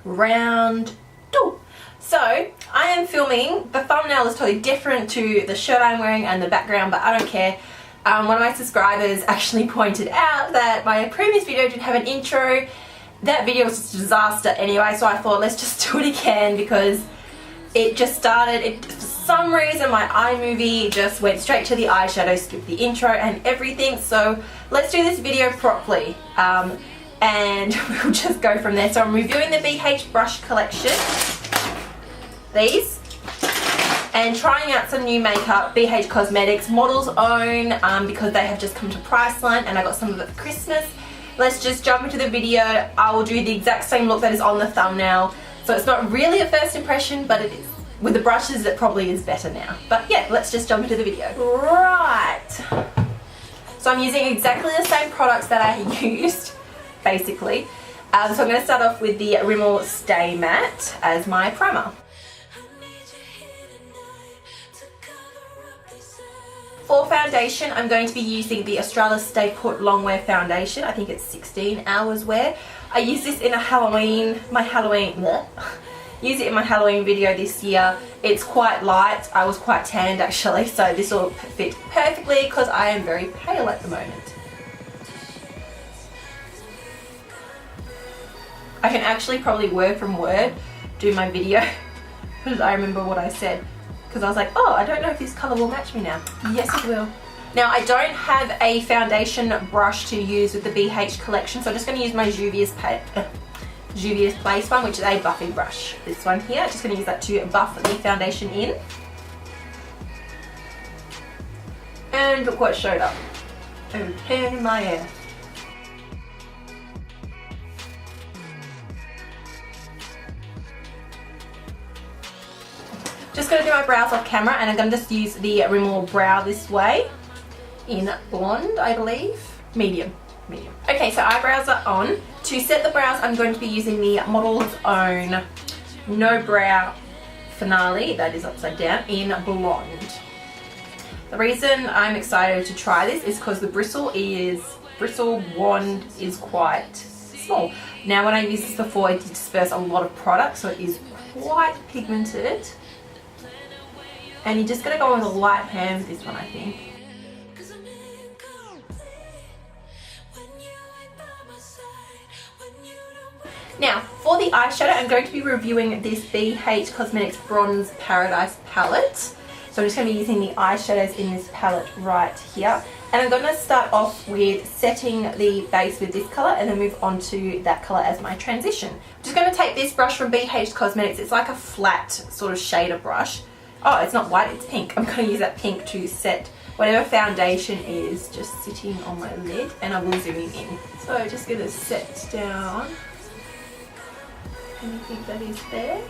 round two. So I am filming, the thumbnail is totally different to the shirt I'm wearing and the background, but I don't care. One of my subscribers actually pointed out that my previous video didn't have an intro. That video was just a disaster anyway, so I thought let's just do it again because it just started, for some reason my iMovie just went straight to the eyeshadow, skipped the intro and everything. So let's do this video properly and we'll just go from there. So I'm reviewing the BH brush collection, these, and trying out some new makeup, BH Cosmetics, Model's Own, because they have just come to Priceline and I got some of it for Christmas. Let's just jump into the video. I will do the exact same look that is on the thumbnail. So it's not really a first impression, but it is. With the brushes, it probably is better now. But yeah, let's just jump into the video. Right. So I'm using exactly the same products that I used, basically. So I'm going to start off with the Rimmel Stay Matte as my primer. For foundation, I'm going to be using the Australis Stay Put Long Wear Foundation. I think it's 16 hours wear. I used this in a use it in my Halloween video this year. It's quite light. I was quite tanned actually, so this will fit perfectly because I am very pale at the moment. I can actually probably word from word do my video because I remember what I said. Because I was like, oh, I don't know if this colour will match me now. Yes, it will. Now, I don't have a foundation brush to use with the BH collection, so I'm just going to use my Juvia's Place one, which is a buffing brush. This one here, just going to use that to buff the foundation in. And look what showed up. Oh, pain in my hair. Just going to do my brows off camera, and I'm going to just use the Rimmel Brow This Way in blonde, I believe. Medium. Okay, so eyebrows are on. To set the brows, I'm going to be using the Model's Own NoBrow Finale, that is upside down, in blonde. The reason I'm excited to try this is because the bristle wand is quite small. Now, when I used this before, it did disperse a lot of product, so it is quite pigmented. And you're just going to go with a light hand with this one, I think. Now, for the eyeshadow, I'm going to be reviewing this BH Cosmetics Bronze Paradise palette. So I'm just going to be using the eyeshadows in this palette right here. And I'm going to start off with setting the base with this colour and then move on to that colour as my transition. I'm just going to take this brush from BH Cosmetics. It's like a flat sort of shader brush. Oh, it's not white, it's pink. I'm going to use that pink to set whatever foundation is just sitting on my lid, and I will zoom in. So just going to set down anything that is there.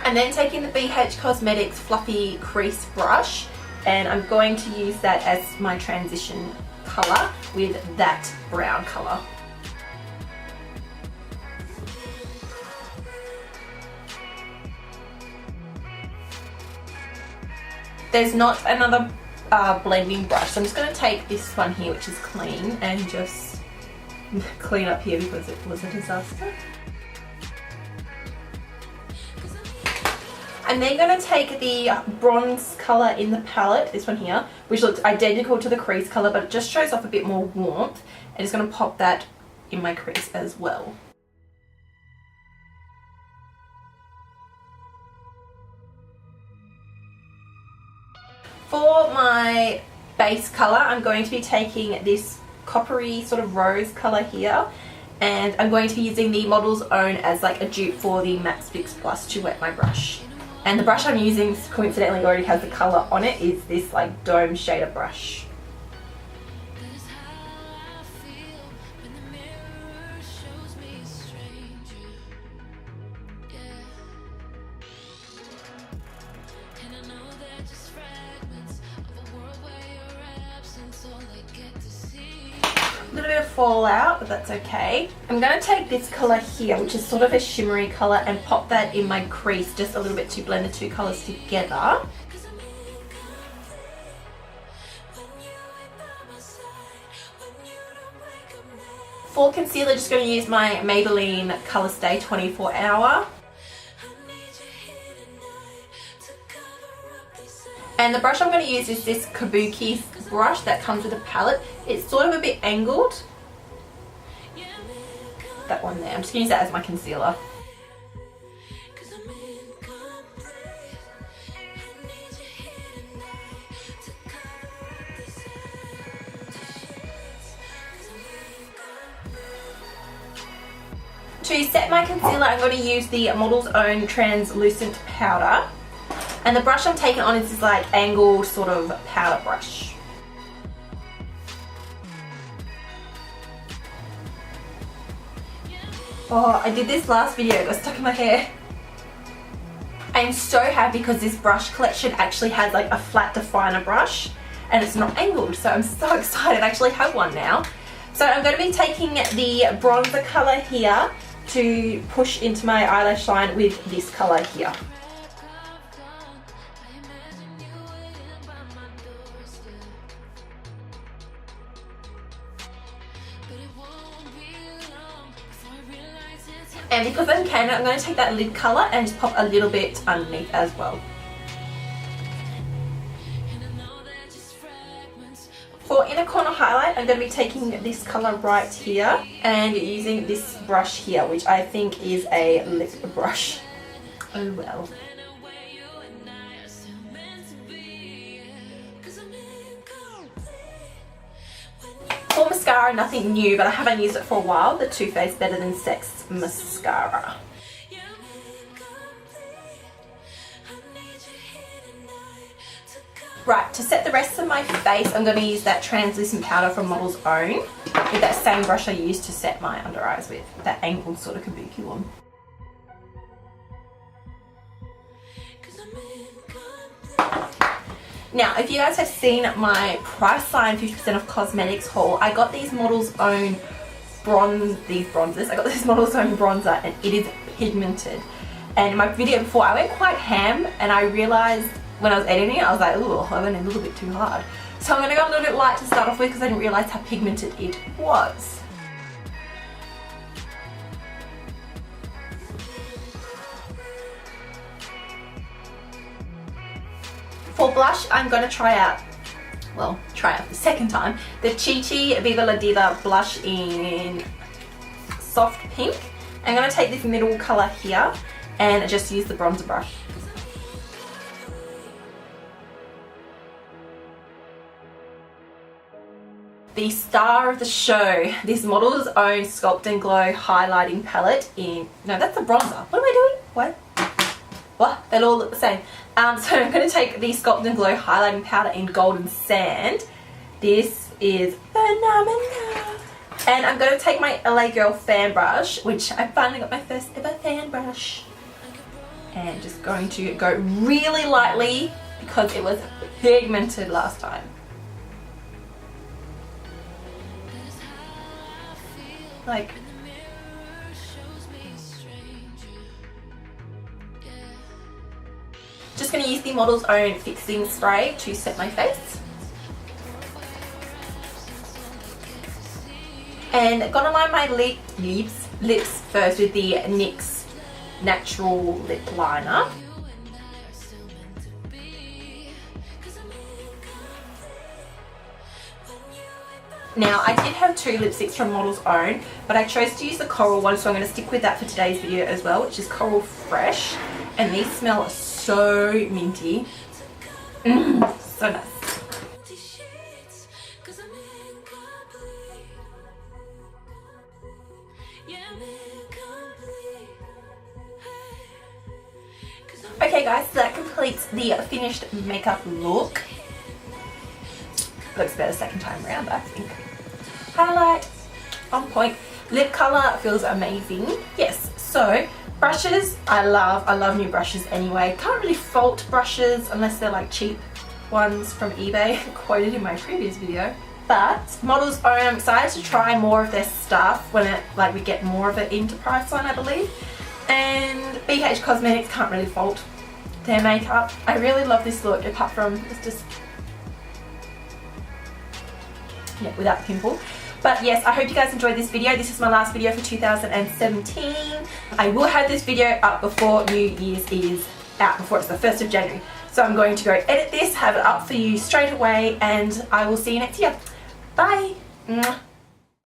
And then taking the BH Cosmetics Fluffy Crease brush, and I'm going to use that as my transition colour with that brown colour. There's not another blending brush, so I'm just going to take this one here, which is clean, and just clean up here because it was a disaster. I'm then going to take the bronze colour in the palette, this one here, which looks identical to the crease colour, but it just shows off a bit more warmth, and just going to pop that in my crease as well. For my base colour, I'm going to be taking this coppery sort of rose colour here, and I'm going to be using the Model's Own as like a dupe for the Max Fix Plus to wet my brush. And the brush I'm using, coincidentally, already has the colour on it, is this like dome shader brush. A little bit of fallout, but that's okay. I'm going to take this colour here, which is sort of a shimmery colour, and pop that in my crease just a little bit to blend the two colours together. For concealer, just going to use my Maybelline Colourstay 24 Hour. And the brush I'm going to use is this Kabuki brush that comes with a palette. It's sort of a bit angled. That one there. I'm just going to use that as my concealer. To set my concealer, I'm going to use the Model's Own translucent powder. And the brush I'm taking on is this like angled sort of powder brush. Oh, I did this last video, it got stuck in my hair. I'm so happy because this brush collection actually has like a flat definer brush and it's not angled, so I'm so excited I actually have one now. So I'm going to be taking the bronzer colour here to push into my eyelash line with this colour here. And because I'm Canon, I'm going to take that lid colour and just pop a little bit underneath as well. For inner corner highlight, I'm going to be taking this colour right here and using this brush here, which I think is a lip brush. Oh well. For mascara, nothing new, but I haven't used it for a while. The Too Faced Better Than Sex mascara. Right, to set the rest of my face, I'm going to use that translucent powder from Model's Own with that same brush I used to set my under eyes with, that angled sort of kabuki one. Now, if you guys have seen my Priceline 50% off cosmetics haul, I got these Model's Own bronzers. I got this Model's Own bronzer and it is pigmented. And in my video before, I went quite ham and I realised when I was editing it, I was like, ooh, I went a little bit too hard. So I'm going to go a little bit light to start off with because I didn't realise how pigmented it was. For blush, I'm going to try out the second time, the Chi Chi Viva La Diva blush in soft pink. I'm going to take this middle colour here and just use the bronzer brush. The star of the show, this Model's Own Sculpt and Glow highlighting palette in, no, that's a bronzer. What am I doing? What? They all look the same. So I'm going to take the Sculpt and Glow highlighting powder in Golden Sand. This is phenomenal. And I'm going to take my LA Girl fan brush, which I finally got my first ever fan brush. And just going to go really lightly because it was pigmented last time. Like, just going to use the Model's Own fixing spray to set my face. And I'm going to line my lips first with the NYX Natural Lip Liner. Now, I did have two lipsticks from Model's Own, but I chose to use the coral one, so I'm going to stick with that for today's video as well, which is Coral Fresh. And these smell so minty. So nice. Okay guys, so that completes the finished makeup look. Looks better second time around, I think. Highlight on point. Lip color feels amazing. Yes, so brushes, I love new brushes anyway. Can't really fault brushes unless they're like cheap ones from eBay, quoted in my previous video. But Model's Own, I'm excited to try more of their stuff when we get more of it into Priceline, I believe. And BH Cosmetics, can't really fault their makeup. I really love this look, apart from it's just, yeah, without the pimple. But yes, I hope you guys enjoyed this video. This is my last video for 2017. I will have this video up before New Year's is out, before it's the 1st of January. So I'm going to go edit this, have it up for you straight away, and I will see you next year. Bye! Mwah.